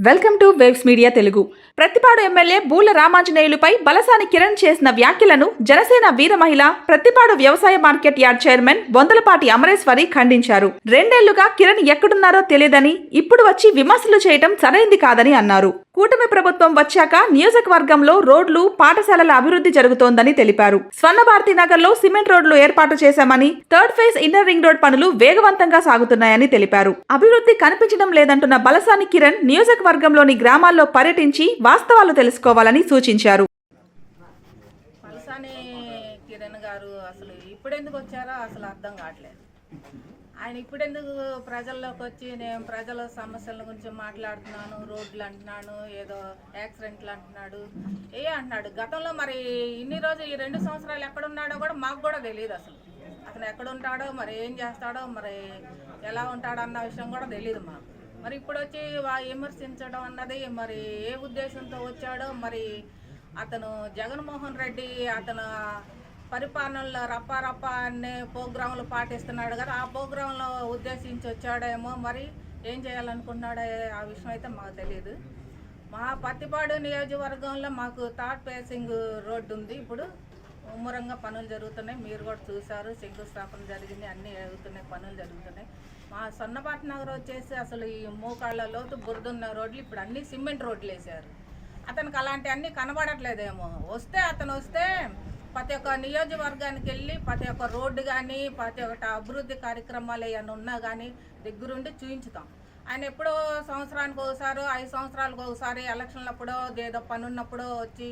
Welcome to Waves Media Telugu. Prathipadu MLA Boola రామాంజనేయులుపై బలసాని కిరణ్ చేసిన వ్యాఖ్యలను జనసేన వీర మహిళ ప్రతిపాడు వ్యవసాయ market yard chairman Bondalapati Amareswari ఖండించారు. 2 ఏళ్లుగా కిరణ్ ఎక్కడున్నారో తెలియదని, ఇప్పుడు వచ్చి విమర్శలు చేయటం సరైంది కాదని అన్నారు. కూటమి ప్రభుత్వం వచ్చాక నియోజకవర్గంలో రోడ్లు, పాఠశాలల అభివృద్ధి జరుగుతోందని తెలిపారు. స్వర్ణభారతి నగర్ లో సిమెంట్ రోడ్లు ఏర్పాటు చేశామని, 3rd phase inner ring road పనులు వేగవంతంగా సాగుతున్నాయని తెలిపారు. అభివృద్ధి కనిపించడం లేదంటున్న బలసాని కిరణ్ నియోజకవర్గంలోని గ్రామాల్లో పర్యటించి వాస్తవాలు తెలుసుకోవాలని సూచించారు. బలసాని కిరణ్ గారు అసలు ఇప్పుడెందుకు వచ్చారో అసలు అర్థం కావట్లేదు. ఆయన ఇప్పుడెందుకు ప్రజల్లోకి వచ్చి నేను ప్రజల సమస్యల గురించి మాట్లాడుతున్నాను, రోడ్లు అంటున్నాను, ఏదో యాక్సిడెంట్లు అంటున్నాడు, అంటున్నాడు. గతంలో మరి ఇన్ని రోజులు ఈ 2 సంవత్సరాలు ఎక్కడున్నాడో కూడా మాకు కూడా తెలియదు. అతను ఎక్కడ ఉంటాడో, మరి ఏం చేస్తాడో, మరి ఎలా ఉంటాడో అన్న విషయం కూడా తెలియదు మాకు. మరి ఇప్పుడు వచ్చి విమర్శించడం అన్నది మరి ఏ ఉద్దేశంతో వచ్చాడో, మరి అతను జగన్మోహన్ రెడ్డి అతను పరిపాలనలో రప్ప అనే ప్రోగ్రాంలు పాటిస్తున్నాడు కదా, ఆ ప్రోగ్రాంలో ఉద్దేశించి వచ్చాడేమో. మరి ఏం చేయాలనుకున్నాడో ఆ విషయం అయితే మాకు తెలియదు. మా పత్తిపాడు నియోజకవర్గంలో మాకు 3rd ఫేసింగ్ రోడ్డు ఉంది. ఇప్పుడు ముమ్మరంగా పనులు జరుగుతున్నాయి. మీరు కూడా చూశారు, శంకుస్థాపన జరిగింది, అన్నీ జరుగుతున్నాయి, పనులు జరుగుతున్నాయి. మా స్వర్ణభారతి నగర్ వచ్చేసి అసలు ఈ మోకాళ్ళ లోతు బురదున్న రోడ్లు ఇప్పుడు అన్నీ సిమెంట్ రోడ్లు వేశారు. అతనికి అలాంటి అన్నీ కనబడట్లేదేమో. అతను వస్తే ప్రతి ఒక్క నియోజకవర్గానికి వెళ్ళి ప్రతి ఒక్క రోడ్డు కానీ, ప్రతి ఒక్కటి అభివృద్ధి కార్యక్రమాలు ఏమైనా ఉన్నా కానీ దగ్గరుండి చూపించుతాం. ఆయన ఎప్పుడో సంవత్సరానికి ఒకసారి, 5 సంవత్సరాలకు ఒకసారి ఎలక్షన్లప్పుడో ఏదో పని ఉన్నప్పుడో వచ్చి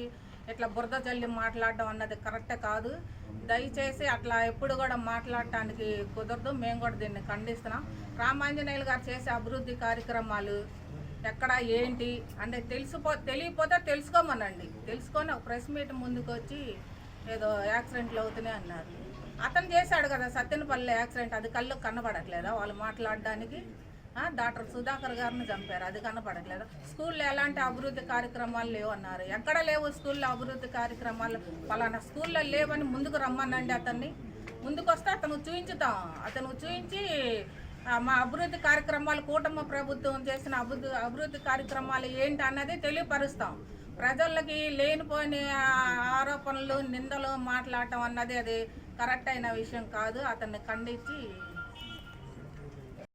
ఇట్లా బురద చల్లి మాట్లాడడం అన్నది కరెక్టే కాదు. దయచేసి అట్లా ఎప్పుడు కూడా మాట్లాడటానికి కుదరదు. మేము కూడా దీన్ని ఖండిస్తున్నాం. రామాంజనేయులు గారు చేసే అభివృద్ధి కార్యక్రమాలు ఎక్కడ ఏంటి అంటే తెలియకపోతే తెలుసుకోమనండి. తెలుసుకొని ఒక ప్రెస్ మీట్ ముందుకు వచ్చి ఏదో యాక్సిడెంట్లు అవుతున్నాయి అన్నారు. అతను చేశాడు కదా సత్తెనపల్లి యాక్సిడెంట్, అది కళ్ళకు కనబడట్లేదా వాళ్ళు మాట్లాడడానికి? డాక్టర్ సుధాకర్ గారిని చంపారు, అది కనపడట్లేదు. స్కూల్లో ఎలాంటి అభివృద్ధి కార్యక్రమాలు లేవు అన్నారు. ఎక్కడ లేవు స్కూల్లో అభివృద్ధి కార్యక్రమాలు? పలానా స్కూల్లో లేవని ముందుకు రమ్మనండి. అతన్ని ముందుకు వస్తే అతను చూపించుతాం. అతను చూపించి మా అభివృద్ధి కార్యక్రమాలు, కూటమి ప్రభుత్వం చేసిన అభివృద్ధి కార్యక్రమాలు ఏంటి అన్నది తెలియపరుస్తాం. ప్రజలకి లేనిపోయిన ఆరోపణలు, నిందలు మాట్లాడటం అన్నది అది కరెక్ట్ అయిన విషయం కాదు. అతన్ని ఖండించి